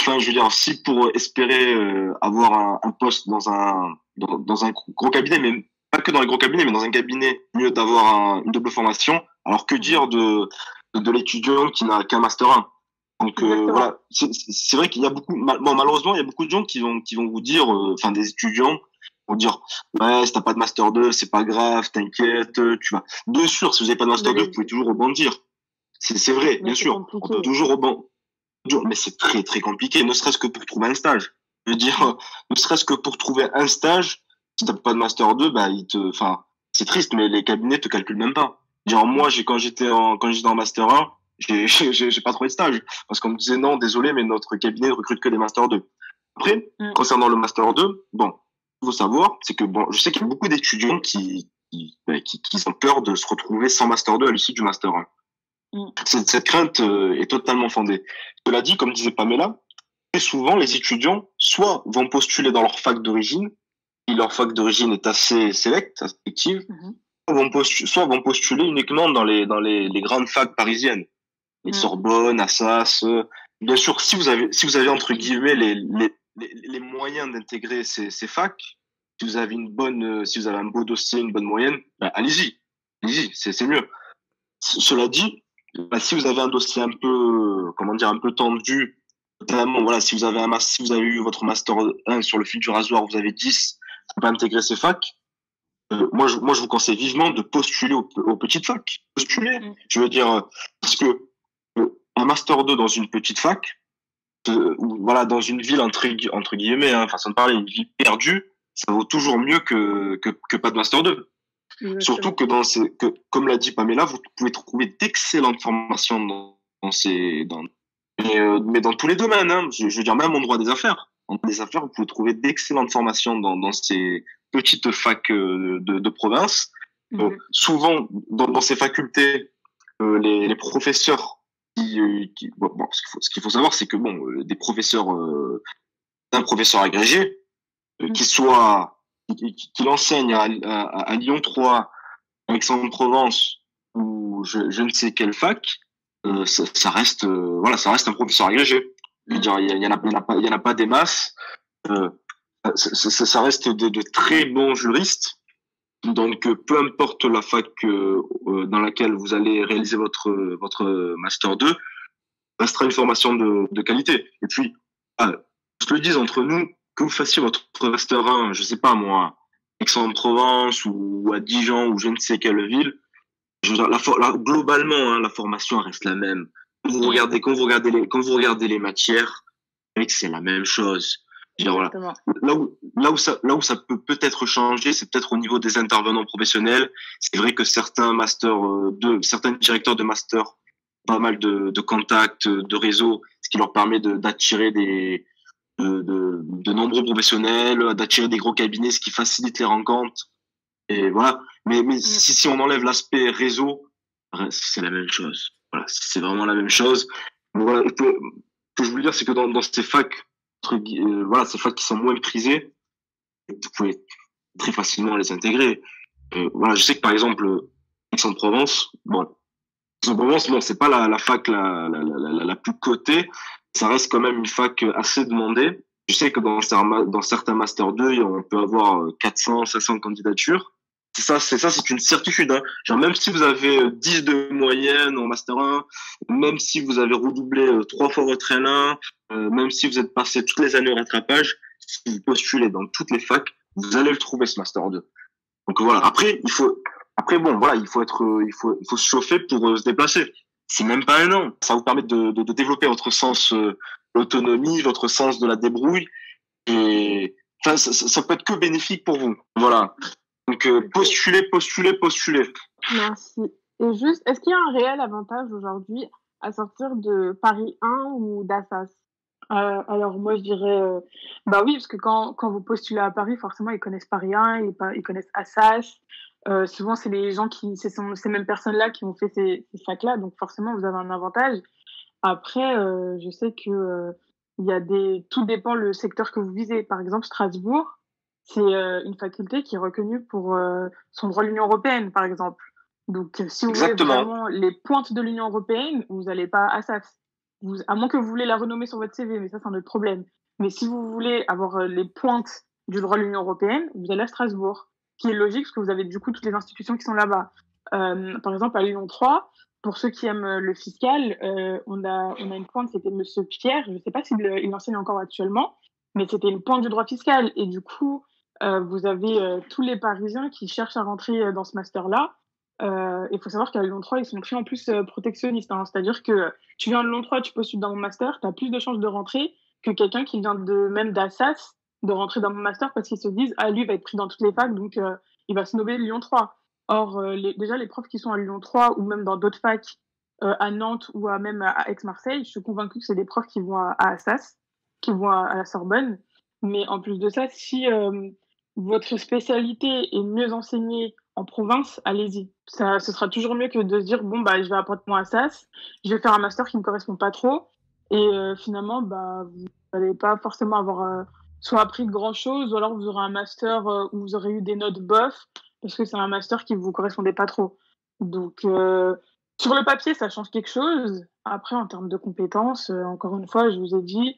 pour espérer avoir un poste dans un gros cabinet, mais pas que dans les gros cabinets, mais dans un cabinet, mieux d'avoir une double formation. Alors que dire de l'étudiant qui n'a qu'un master 1. Donc voilà, c'est vrai qu'il y a malheureusement il y a beaucoup de gens qui vont vous dire, des étudiants vont dire ouais, si t'as pas de master 2, c'est pas grave, t'inquiète, tu vas. Bien sûr, si vous avez pas de master 2, vous pouvez toujours rebondir. C'est vrai, bien sûr, on peut toujours rebondir. Mais c'est très très compliqué, ne serait-ce que pour trouver un stage. Je veux dire, ne serait-ce que pour trouver un stage, si t'as pas de master 2, bah c'est triste, mais les cabinets te calculent même pas. Genre moi, quand j'étais en master 1, j'ai pas trouvé de stage parce qu'on me disait non, désolé, mais notre cabinet ne recrute que des master 2. Après, concernant le master 2, bon, il faut savoir, c'est que bon, je sais qu'il y a beaucoup d'étudiants qui ont peur de se retrouver sans master 2 à l'issue du master 1. Cette crainte est totalement fondée. Cela dit, comme disait Pamela, très souvent les étudiants soit vont postuler dans leur fac d'origine, et leur fac d'origine est assez sélecte, assez sélective, soit vont postuler uniquement dans les grandes facs parisiennes, les Sorbonne, Assas. Bien sûr, si vous avez entre guillemets les moyens d'intégrer ces facs, si vous avez un beau dossier, une bonne moyenne, ben allez-y, c'est mieux. Cela dit, si vous avez un dossier un peu tendu, notamment voilà, si vous avez eu votre master 1 sur le fil du rasoir, vous avez 10, vous pouvez pas intégrer ces facs. moi, je vous conseille vivement de postuler aux petites facs. Postuler, je veux dire, parce que un master 2 dans une petite fac, ou voilà, dans une ville entre guillemets, hein, façon de parler, une ville perdue, ça vaut toujours mieux que pas de master 2. Exactement. Surtout que comme l'a dit Pamela, vous pouvez trouver d'excellentes formations mais dans tous les domaines, hein, je veux dire même en droit des affaires. En droit des affaires, vous pouvez trouver d'excellentes formations dans ces petites facs de province. Souvent, dans ces facultés, les professeurs bon, ce qu'il faut savoir, c'est que bon, des professeurs, un professeur agrégé, qu'il enseigne à Lyon 3, à Aix-en-Provence ou je ne sais quelle fac, ça reste ça reste un professeur agrégé. Je veux dire, il y en a pas des masses. Ça reste de très bons juristes. Donc, peu importe la fac dans laquelle vous allez réaliser votre master 2, restera une formation de qualité. Et puis, je le dis entre nous, que vous fassiez votre master 1, je sais pas moi, Aix-en-Provence ou à Dijon ou je ne sais quelle ville, je veux dire, globalement, hein, la formation reste la même. Quand vous regardez les matières, c'est la même chose. Je veux dire, voilà. Là où ça peut peut-être changer, c'est peut-être au niveau des intervenants professionnels. C'est vrai que certains certains directeurs de master, pas mal de contacts, de réseaux, ce qui leur permet d'attirer de nombreux professionnels, d'attirer des gros cabinets, ce qui facilite les rencontres. Et voilà. Mais si on enlève l'aspect réseau, c'est la même chose. Voilà, c'est vraiment la même chose. Mais voilà, ce que je voulais dire, c'est que dans ces facs, ces facs qui sont moins prisées, vous pouvez très facilement les intégrer. Voilà, je sais que par exemple, Aix-en-Provence, bon, c'est pas la fac la plus cotée, ça reste quand même une fac assez demandée. Je sais que dans certains master 2, on peut avoir 400, 500 candidatures. C'est une certitude, hein. Genre, même si vous avez 10 de moyenne en master 1, même si vous avez redoublé 3 fois votre L1, même si vous êtes passé toutes les années au rattrapage, si vous postulez dans toutes les facs, vous allez le trouver, ce master 2. Donc voilà. Après, il faut se chauffer pour se déplacer. C'est même pas un an. Ça va vous permettre de développer votre sens d'autonomie, votre sens de la débrouille. Et enfin, ça peut être que bénéfique pour vous. Voilà. Donc, postulez. Merci. Et juste, est-ce qu'il y a un réel avantage aujourd'hui à sortir de Paris 1 ou d'Assas? Alors moi je dirais bah oui, parce que quand vous postulez à Paris, forcément ils connaissent Paris 1, ils connaissent Assas. Souvent c'est les gens ces mêmes personnes-là qui ont fait ces facs-là, donc forcément vous avez un avantage. Après, je sais que tout dépend le secteur que vous visez. Par exemple, Strasbourg, c'est une faculté qui est reconnue pour son droit de l'Union européenne, par exemple. Donc, si vous voulez vraiment les pointes de l'Union européenne, vous n'allez pas à Assas. À moins que vous voulez la renommer sur votre CV, mais ça, c'est un autre problème. Mais si vous voulez avoir les pointes du droit de l'Union européenne, vous allez à Strasbourg, qui est logique parce que vous avez du coup toutes les institutions qui sont là-bas. Par exemple, à Lyon 3, pour ceux qui aiment le fiscal, on a une pointe, c'était Monsieur Pierre, je ne sais pas s'il enseigne encore actuellement, mais c'était une pointe du droit fiscal. Et du coup, vous avez tous les Parisiens qui cherchent à rentrer dans ce master-là. Il faut savoir qu'à Lyon 3, ils sont très en plus protectionnistes. Hein. C'est-à-dire que tu viens de Lyon 3, tu postules dans mon master, tu as plus de chances de rentrer que quelqu'un qui vient même d'Assas de rentrer dans mon master parce qu'ils se disent « Ah, lui va être pris dans toutes les facs, donc il va snobber Lyon 3 ». Or, déjà, les profs qui sont à Lyon 3 ou même dans d'autres facs à Nantes ou même à Aix-Marseille, je suis convaincue que c'est des profs qui vont à Assas, qui vont à la Sorbonne. Mais en plus de ça, si votre spécialité est mieux enseignée en province, allez-y. Ce sera toujours mieux que de se dire bon bah je vais apprendre mon Assas, je vais faire un master qui me correspond pas trop et finalement bah vous n'allez pas forcément avoir soit appris de grand chose ou alors vous aurez un master où vous aurez eu des notes bof parce que c'est un master qui vous correspondait pas trop. Donc sur le papier ça change quelque chose. Après en termes de compétences, encore une fois je vous ai dit,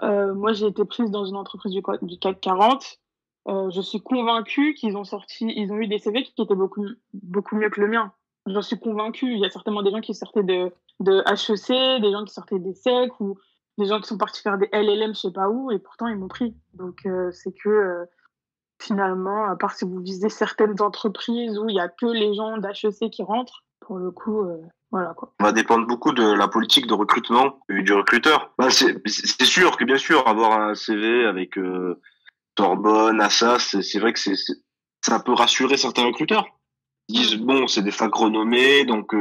moi j'ai été prise dans une entreprise du CAC 40. Je suis convaincue ils ont eu des CV qui étaient beaucoup mieux que le mien. J'en suis convaincue. Il y a certainement des gens qui sortaient de HEC, des gens qui sortaient des SEC ou des gens qui sont partis faire des LLM, je sais pas où, et pourtant ils m'ont pris. Donc c'est que finalement, à part si vous visez certaines entreprises où il y a que les gens d'HEC qui rentrent, pour le coup, voilà quoi. Ça va dépendre beaucoup de la politique de recrutement du recruteur. Bah, c'est sûr que, bien sûr, avoir un CV avec Sorbonne, Assas, c'est vrai que ça peut rassurer certains recruteurs. Ils disent, bon, c'est des facs renommées, donc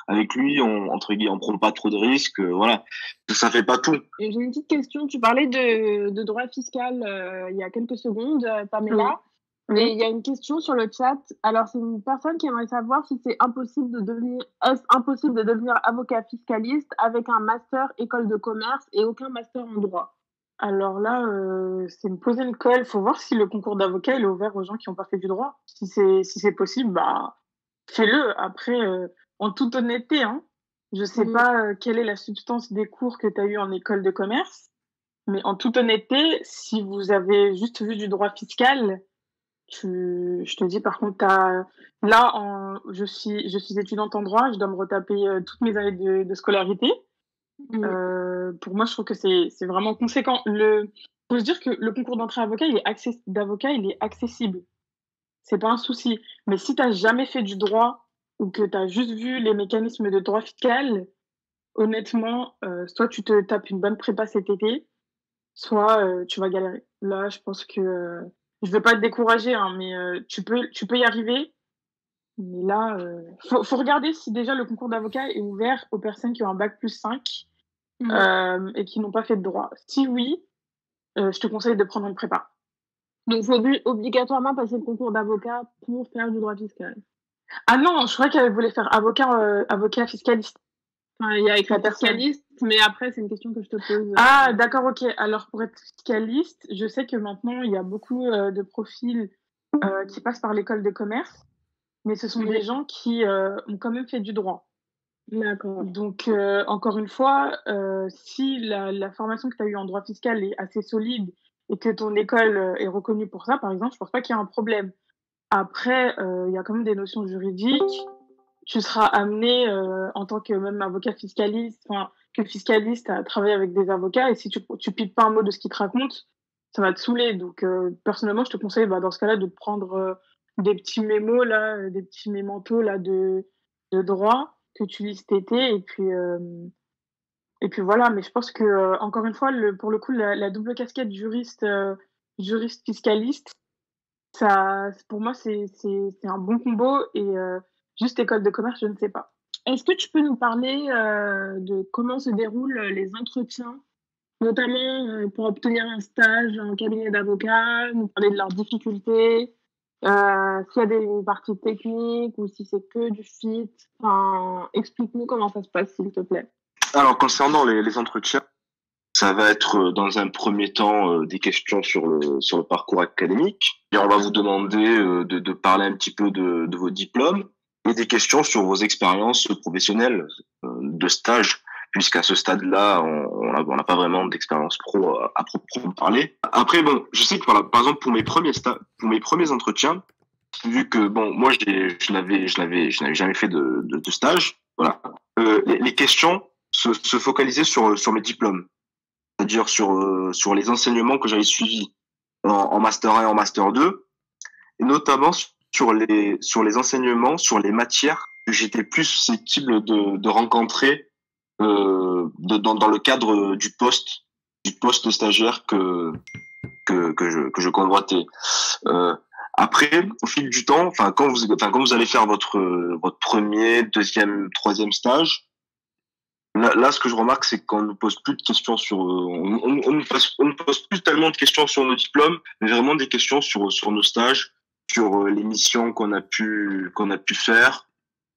avec lui, entre guillemets, on prend pas trop de risques, voilà. Ça fait pas tout. Et j'ai une petite question. Tu parlais de droit fiscal il y a quelques secondes, Pamela. Oui. Et il y a une question sur le chat. Alors, c'est une personne qui aimerait savoir si est-ce impossible de devenir avocat fiscaliste avec un master école de commerce et aucun master en droit. Alors là, c'est me poser une colle. Faut voir si le concours d'avocat il est ouvert aux gens qui n'ont pas fait du droit. Si c'est possible, bah fais-le. Après, en toute honnêteté, hein, je sais pas quelle est la substance des cours que tu as eu en école de commerce, mais en toute honnêteté, si vous avez juste vu du droit fiscal, je te dis par contre, je suis étudiante en droit, je dois me retaper toutes mes années de scolarité. Pour moi, je trouve que c'est vraiment conséquent. Faut se dire que le concours d'entrée avocat, il est accessible. C'est pas un souci. Mais si t'as jamais fait du droit ou que t'as juste vu les mécanismes de droit fiscal, honnêtement, soit tu te tapes une bonne prépa cet été, soit tu vas galérer. Là, je pense que je veux pas te décourager, hein, mais tu peux y arriver. Mais là, faut regarder si déjà le concours d'avocat est ouvert aux personnes qui ont un bac plus 5 et qui n'ont pas fait de droit. Si oui, je te conseille de prendre une prépa. Donc, il faut obligatoirement passer le concours d'avocat pour faire du droit fiscal. Ah non, je crois qu'elle voulait faire avocat fiscaliste. Enfin, il y a écrit fiscaliste, mais après, c'est une question que je te pose. Ah, d'accord, ok. Alors, pour être fiscaliste, je sais que maintenant, il y a beaucoup de profils qui passent par l'école de commerce, mais ce sont des gens qui ont quand même fait du droit. D'accord. Donc, encore une fois, si la formation que tu as eue en droit fiscal est assez solide et que ton école est reconnue pour ça, par exemple, je pense pas qu'il y a un problème. Après, il y a quand même des notions juridiques. Tu seras amené, en tant que même avocat fiscaliste, que fiscaliste, à travailler avec des avocats. Et si tu pipes pas un mot de ce qu'ils te racontent, ça va te saouler. Donc, personnellement, je te conseille, dans ce cas-là, de prendre des petits mémos, là, des petits mémentos, là, de droit que tu lis cet été. Et puis voilà. Mais je pense que, encore une fois, pour le coup, la double casquette juriste fiscaliste, ça, pour moi, c'est un bon combo. Et juste école de commerce, je ne sais pas. Est-ce que tu peux nous parler de comment se déroulent les entretiens, notamment pour obtenir un stage en cabinet d'avocat, nous parler de leurs difficultés, s'il y a des parties techniques ou si c'est que du fit. Enfin, explique-nous comment ça se passe, s'il te plaît. Alors, concernant les entretiens, ça va être dans un premier temps des questions sur le parcours académique. Et on va vous demander de parler un petit peu de vos diplômes et des questions sur vos expériences professionnelles de stage, puisqu'à ce stade-là, on n'a pas vraiment d'expérience pro à proprement parler. Après, bon, je sais que par exemple pour mes premiers entretiens, vu que bon, moi je n'avais jamais fait de stage, voilà. Les questions se focalisaient sur mes diplômes, c'est-à-dire sur les enseignements que j'avais suivis en master 1 et en master 2, et notamment sur les enseignements, sur les matières que j'étais plus susceptible de rencontrer dans le cadre du poste stagiaire que je convoitais. Après, au fil du temps, quand vous allez faire votre premier, deuxième, troisième stage, là, ce que je remarque, c'est qu'on ne pose plus de questions on ne pose plus tellement de questions sur nos diplômes, mais vraiment des questions sur nos stages, sur les missions qu'on a pu faire,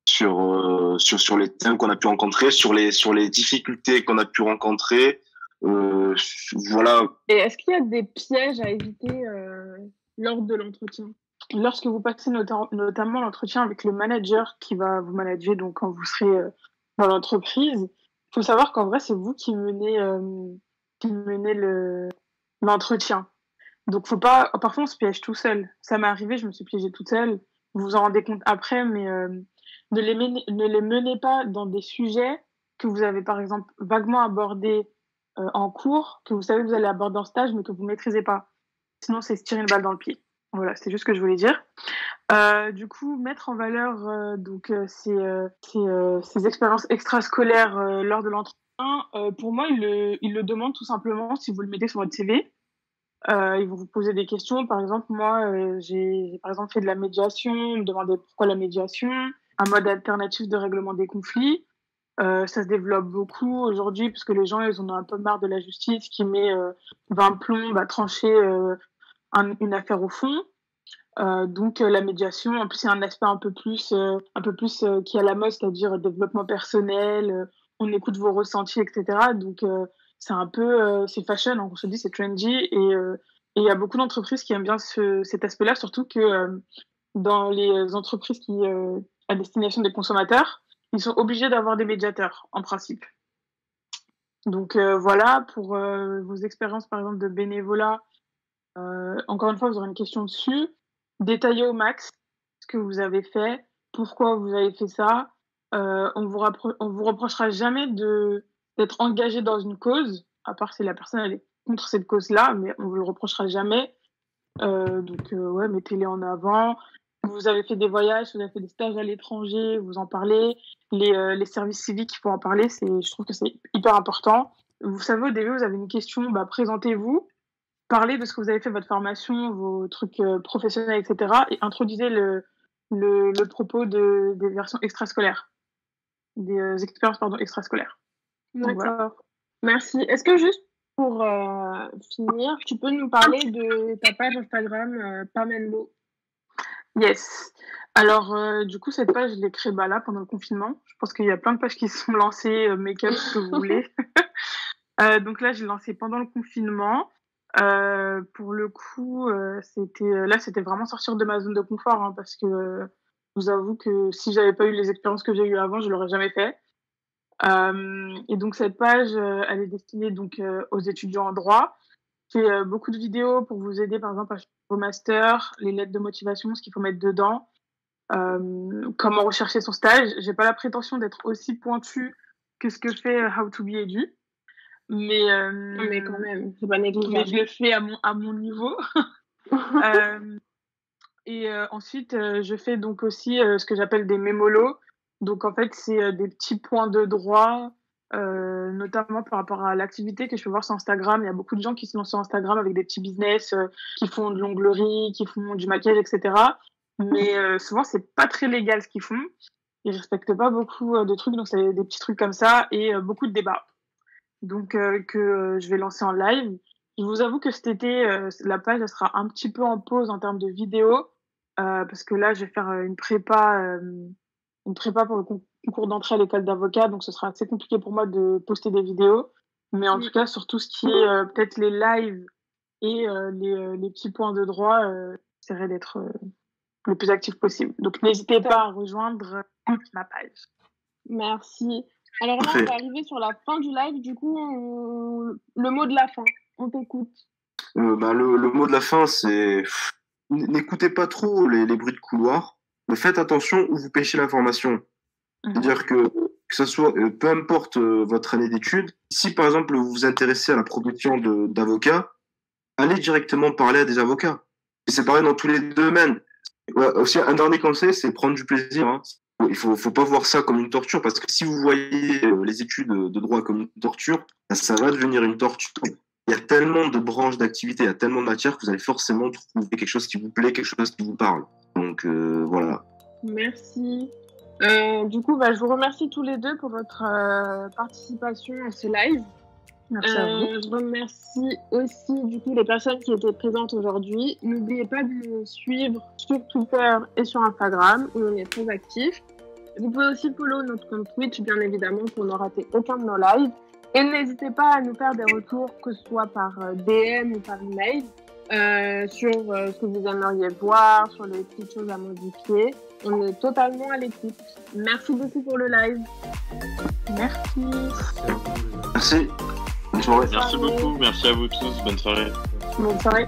sur les thèmes qu'on a pu rencontrer, sur les difficultés qu'on a pu rencontrer, voilà. Et est-ce qu'il y a des pièges à éviter lors de l'entretien? Lorsque vous passez notamment l'entretien avec le manager qui va vous manager, donc quand vous serez dans l'entreprise, il faut savoir qu'en vrai, c'est vous qui menez l'entretien. Donc, faut pas. Parfois, on se piège tout seul. Ça m'est arrivé, je me suis piégée toute seule. Vous vous en rendez compte après, mais ne les menez pas dans des sujets que vous avez, par exemple, vaguement abordés en cours, que vous savez que vous allez aborder en stage, mais que vous maîtrisez pas. Sinon, c'est se tirer une balle dans le pied. Voilà, c'était juste ce que je voulais dire. Du coup, mettre en valeur ces expériences extrascolaires lors de l'entretien, pour moi, il le demande tout simplement si vous le mettez sur votre CV. Ils vont vous poser des questions. Par exemple, moi, j'ai par exemple fait de la médiation. On me demandait pourquoi la médiation, un mode alternatif de règlement des conflits. Ça se développe beaucoup aujourd'hui parce que les gens, ils en ont un peu marre de la justice qui met 20 plombs à trancher une affaire au fond. Donc la médiation, en plus, c'est un aspect un peu plus qui est à la mode, c'est-à-dire développement personnel, on écoute vos ressentis, etc. Donc c'est un peu, c'est fashion, hein, on se dit c'est trendy et il y a beaucoup d'entreprises qui aiment bien cet aspect-là, surtout que dans les entreprises qui à destination des consommateurs, ils sont obligés d'avoir des médiateurs en principe. Donc voilà pour vos expériences par exemple de bénévolat. Encore une fois, vous aurez une question dessus. Détaillez au max ce que vous avez fait, pourquoi vous avez fait ça. On vous reprochera jamais d'être engagé dans une cause, à part si la personne elle est contre cette cause-là, mais on vous le reprochera jamais. Donc ouais, mettez-les en avant. Vous avez fait des voyages, vous avez fait des stages à l'étranger, vous en parlez. Les services civiques, il faut en parler. Je trouve que c'est hyper important. Vous savez, au début, vous avez une question, présentez-vous. Parlez de ce que vous avez fait, votre formation, vos trucs professionnels, etc. Et introduisez le propos des versions extrascolaires, des expériences extrascolaires. D'accord. Voilà. Merci. Est-ce que juste pour finir, tu peux nous parler de ta page Instagram Pamenlo? Yes. Alors, du coup, cette page, je l'ai créée là, pendant le confinement. Je pense qu'il y a plein de pages qui se sont lancées, make-up, ce que vous voulez. Donc là, je l'ai lancée pendant le confinement. Pour le coup, c'était vraiment sortir de ma zone de confort, hein, parce que je vous avoue que si j'avais pas eu les expériences que j'ai eues avant, je l'aurais jamais fait. Et donc cette page, elle est destinée donc aux étudiants en droit. J'ai beaucoup de vidéos pour vous aider, par exemple, à faire vos masters, les lettres de motivation, ce qu'il faut mettre dedans, comment rechercher son stage. J'ai pas la prétention d'être aussi pointue que ce que fait How to Be Edu. Mais quand même, c'est pas négligeable. Mais je le fais à mon niveau. Et ensuite, je fais donc aussi ce que j'appelle des mémolos. Donc en fait, c'est des petits points de droit, notamment par rapport à l'activité que je peux voir sur Instagram. Il y a beaucoup de gens qui se lancent sur Instagram avec des petits business, qui font de l'onglerie, qui font du maquillage, etc. Mais souvent, c'est pas très légal ce qu'ils font. Ils respectent pas beaucoup de trucs, donc c'est des petits trucs comme ça et beaucoup de débats. Donc que je vais lancer en live. Je vous avoue que cet été, la page elle sera un petit peu en pause en termes de vidéos, parce que là, je vais faire une prépa pour le concours d'entrée à l'école d'avocat, donc ce sera assez compliqué pour moi de poster des vidéos. Mais en tout cas, sur tout ce qui est peut-être les lives et les petits points de droit, j'essaierai d'être le plus actif possible. Donc n'hésitez pas à rejoindre ma page. Merci. Alors là, on va arriver sur la fin du live. Du coup, le mot de la fin, on t'écoute. Le mot de la fin, c'est n'écoutez pas trop les bruits de couloir, mais faites attention où vous pêchez l'information. C'est-à-dire que ce soit, peu importe votre année d'études, si par exemple vous vous intéressez à la profession d'avocat, allez directement parler à des avocats. Et c'est pareil dans tous les domaines. Ouais, aussi, un dernier conseil, c'est prendre du plaisir. Hein. Il faut pas voir ça comme une torture, parce que si vous voyez les études de droit comme une torture, ça va devenir une torture. Il y a tellement de branches d'activité, il y a tellement de matières que vous allez forcément trouver quelque chose qui vous plaît, quelque chose qui vous parle. Donc voilà. Merci. Du coup, je vous remercie tous les deux pour votre participation à ce live. Merci à vous. Je remercie aussi du coup les personnes qui étaient présentes aujourd'hui. N'oubliez pas de nous suivre sur Twitter et sur Instagram où on est très actifs. Vous pouvez aussi follow notre compte Twitch bien évidemment pour ne rater aucun de nos lives. Et n'hésitez pas à nous faire des retours que ce soit par DM ou par email sur ce que vous aimeriez voir, sur les petites choses à modifier. On est totalement à l'écoute. Merci beaucoup pour le live. Merci. Merci. Bonne soirée. Merci beaucoup, merci à vous tous, bonne soirée. Bonne soirée.